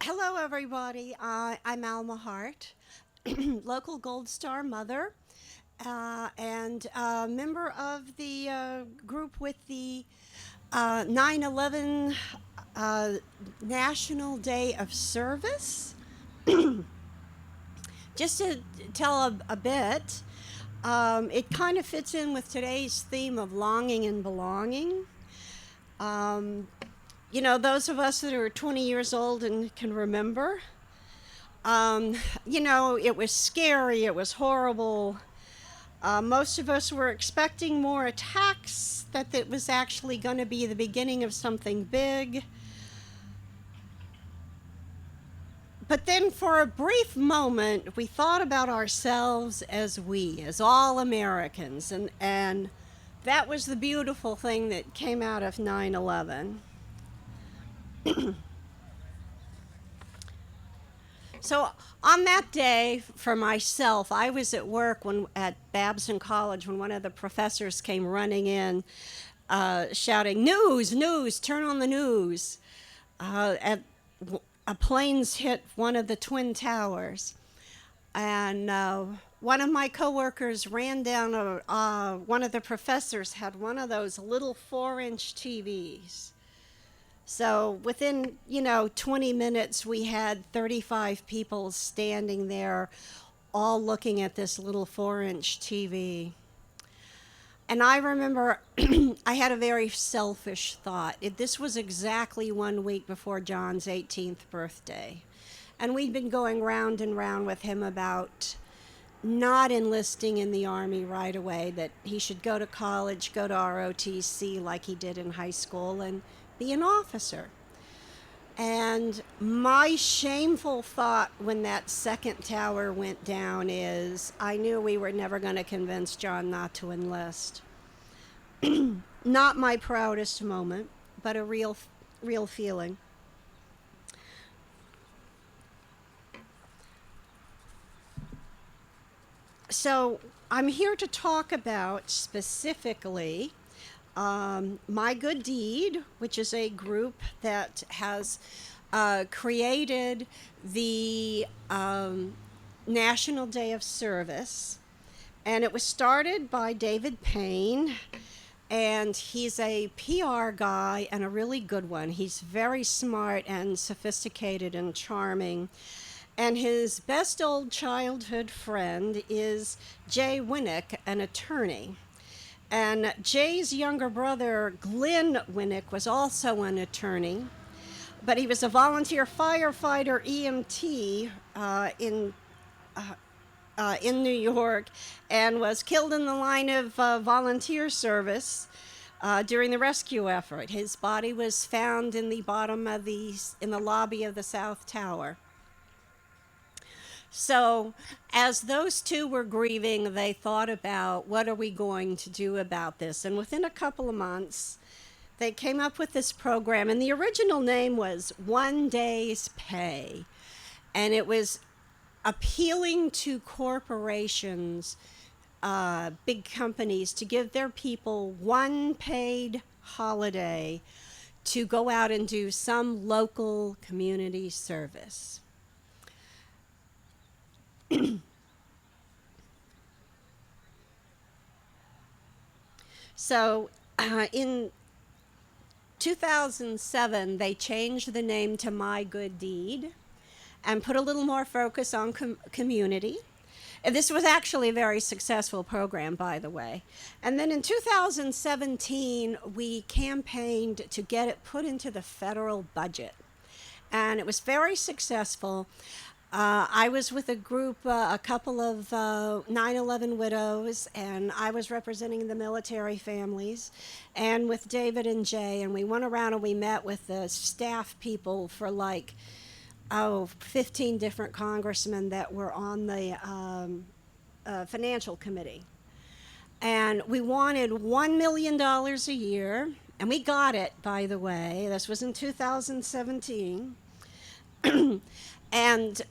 Hello, everybody. I'm Alma Hart, local Gold Star mother, and member of the group with the 9/11 uh, National Day of Service. Just to tell a bit, it kind of fits in with today's theme of longing and belonging. Um, those of us that are 20 years old and can remember, Um, it was scary, it was horrible. Most of us were expecting more attacks, that it was actually going to be the beginning of something big. But then, for a brief moment, we thought about ourselves as all Americans, and that was the beautiful thing that came out of 9/11. So on that day, for myself, I was at work at Babson College when one of the professors came running in, shouting, "News, news! Turn on the news!" At a planes hit one of the twin towers, and one of my coworkers ran down. One of the professors had one of those little 4-inch TVs. So within, 20 minutes, we had 35 people standing there, all looking at this little 4-inch TV. And I remember I had a very selfish thought. This was exactly 1 week before John's 18th birthday. And we'd been going round and round with him about not enlisting in the Army right away, that he should go to college, go to ROTC like he did in high school, and be an officer. And my shameful thought when that second tower went down is I knew we were never going to convince John not to enlist. Not my proudest moment, but a real feeling. So I'm here to talk about specifically My Good Deed, which is a group that has created the National Day of Service. And it was started by David Payne, and he's a PR guy and a really good one. He's very smart and sophisticated and charming. And his best old childhood friend is Jay Winnick, an attorney. And Jay's younger brother, Glenn Winnick, was also an attorney, but he was a volunteer firefighter EMT in New York, and was killed in the line of volunteer service during the rescue effort. His body was found in the lobby of the South Tower. So, as those two were grieving, they thought about what are we going to do about this? And within a couple of months, they came up with this program. And the original name was One Day's Pay. And it was appealing to corporations, big companies, to give their people one paid holiday to go out and do some local community service. So in 2007, they changed the name to My Good Deed and put a little more focus on community. And this was actually a very successful program, by the way. And then in 2017, we campaigned to get it put into the federal budget. And it was very successful. I was with a group, a couple of 9/11 widows, and I was representing the military families, and with David and Jay, and we went around and we met with the staff people for 15 different congressmen that were on the financial committee. And we wanted $1 million a year, and we got it, by the way. This was in 2017. And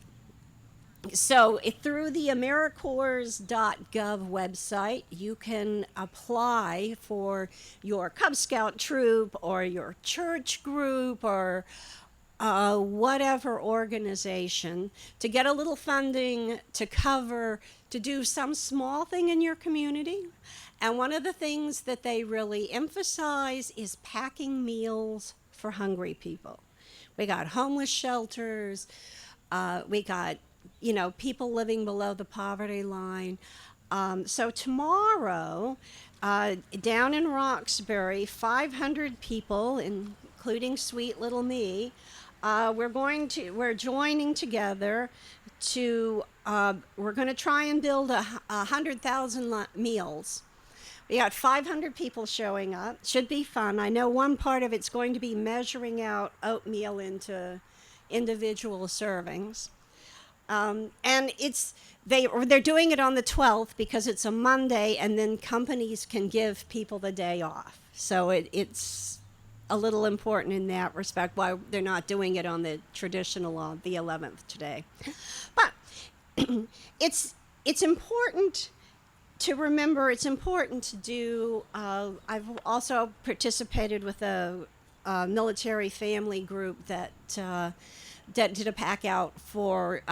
so through the AmeriCorps.gov website, you can apply for your Cub Scout troop or your church group or whatever organization to get a little funding to cover, to do some small thing in your community. And one of the things that they really emphasize is packing meals for hungry people. We got homeless shelters, we got, people living below the poverty line. So tomorrow, down in Roxbury, 500 people, including sweet little me, we're joining together to, we're going to try and build 100,000 meals. We got 500 people showing up. Should be fun. I know one part of it's going to be measuring out oatmeal into individual servings. And they're doing it on the 12th because it's a Monday, and then companies can give people the day off. So it's a little important in that respect why they're not doing it on the traditional on the 11th today. But it's important to remember, it's important to do. I've also participated with a military family group that did a pack out for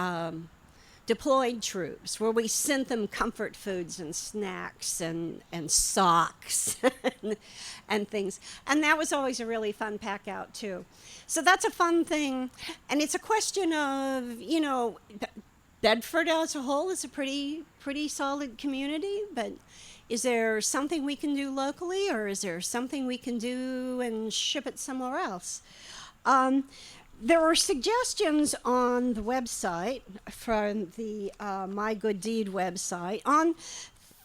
deployed troops, where we sent them comfort foods and snacks and socks and things. And that was always a really fun pack out too. So that's a fun thing. And it's a question of, Bedford as a whole is a pretty solid community, but is there something we can do locally, or is there something we can do and ship it somewhere else? There were suggestions on the website from the My Good Deed website on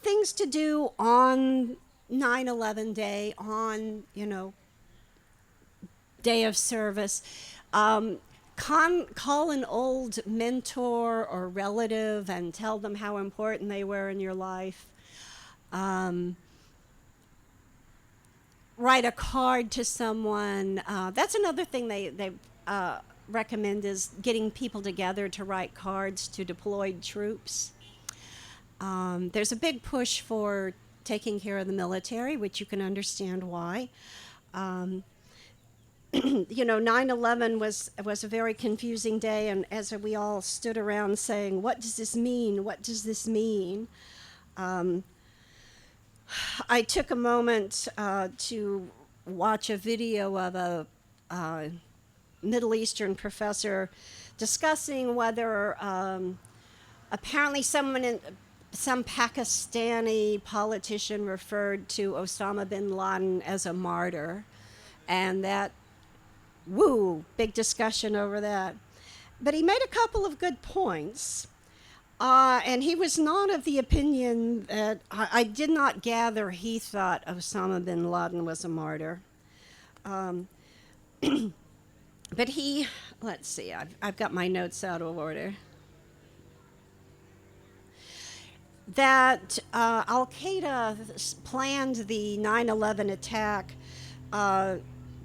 things to do on 9/11 day, on, day of service. Call an old mentor or relative and tell them how important they were in your life. Write a card to someone. That's another thing they recommend, is getting people together to write cards to deployed troops. There's a big push for taking care of the military, which you can understand why. 9/11 was a very confusing day, and as we all stood around saying, what does this mean? What does this mean? I took a moment to watch a video of a Middle Eastern professor discussing whether apparently some Pakistani politician referred to Osama bin Laden as a martyr, and that big discussion over that. But he made a couple of good points. And he was not of the opinion that, I did not gather he thought Osama bin Laden was a martyr. But let's see, I've got my notes out of order. That Al-Qaeda planned the 9/11 attack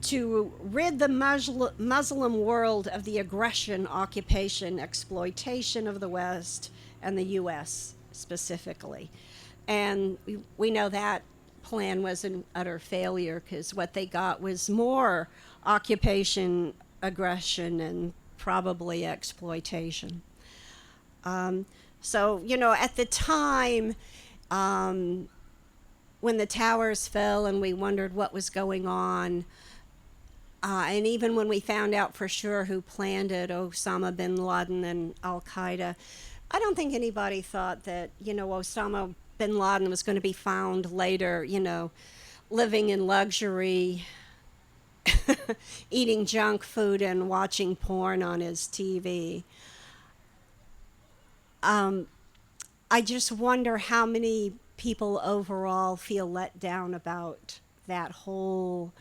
to rid the Muslim world of the aggression, occupation, exploitation of the West and the U.S. specifically. And we know that plan was an utter failure, because what they got was more occupation, aggression, and probably exploitation. So, at the time, when the towers fell and we wondered what was going on, and even when we found out for sure who planned it, Osama bin Laden and Al-Qaeda, I don't think anybody thought that, Osama bin Laden was going to be found later, living in luxury, eating junk food and watching porn on his TV. I just wonder how many people overall feel let down about that whole,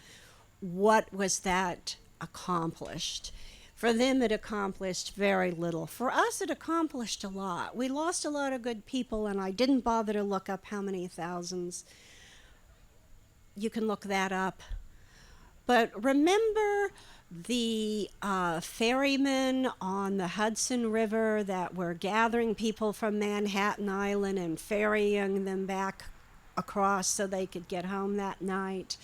what was that accomplished? For them, it accomplished very little. For us, it accomplished a lot. We lost a lot of good people, and I didn't bother to look up how many thousands. You can look that up. But remember the ferrymen on the Hudson River that were gathering people from Manhattan Island and ferrying them back across so they could get home that night?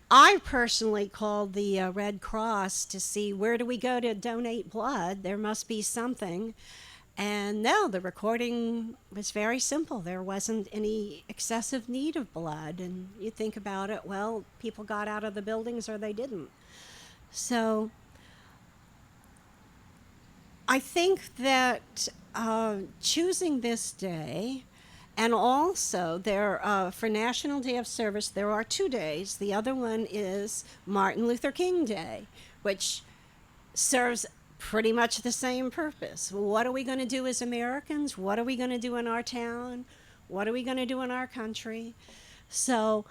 I personally called the Red Cross to see where do we go to donate blood. There must be something. And no, the recording was very simple. There wasn't any excessive need of blood. And you think about it, well, people got out of the buildings or they didn't. So I think that choosing this day, and also there for National Day of Service, there are 2 days. The other one is Martin Luther King Day, which serves pretty much the same purpose. What are we going to do as Americans? What are we going to do in our town? What are we going to do in our country? So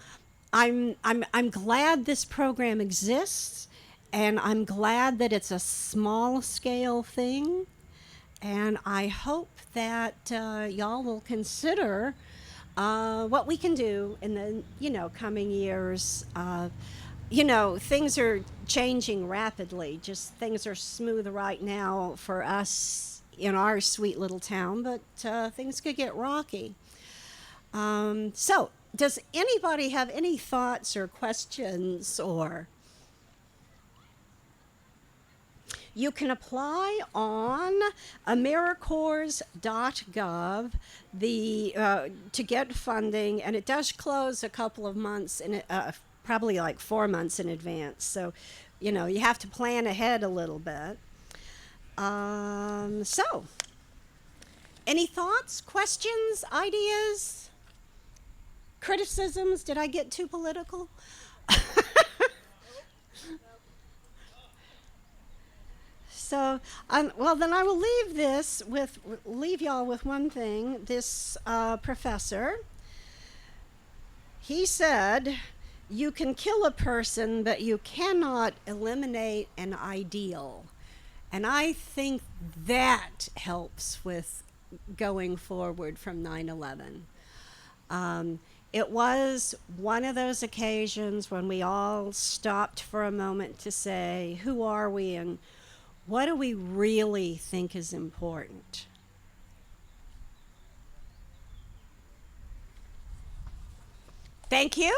I'm glad this program exists, and I'm glad that it's a small scale thing. And I hope that y'all will consider what we can do in the coming years. Things are changing rapidly. Just things are smooth right now for us in our sweet little town, but things could get rocky. So, does anybody have any thoughts or questions? Or you can apply on AmeriCorps.gov to get funding, and it does close a couple of months in probably like 4 months in advance. So, you have to plan ahead a little bit. So, any thoughts, questions, ideas, criticisms? Did I get too political? So, well, then I will leave y'all with one thing. This professor, he said, you can kill a person, but you cannot eliminate an ideal. And I think that helps with going forward from 9/11. It was one of those occasions when we all stopped for a moment to say, who are we and what do we really think is important? Thank you.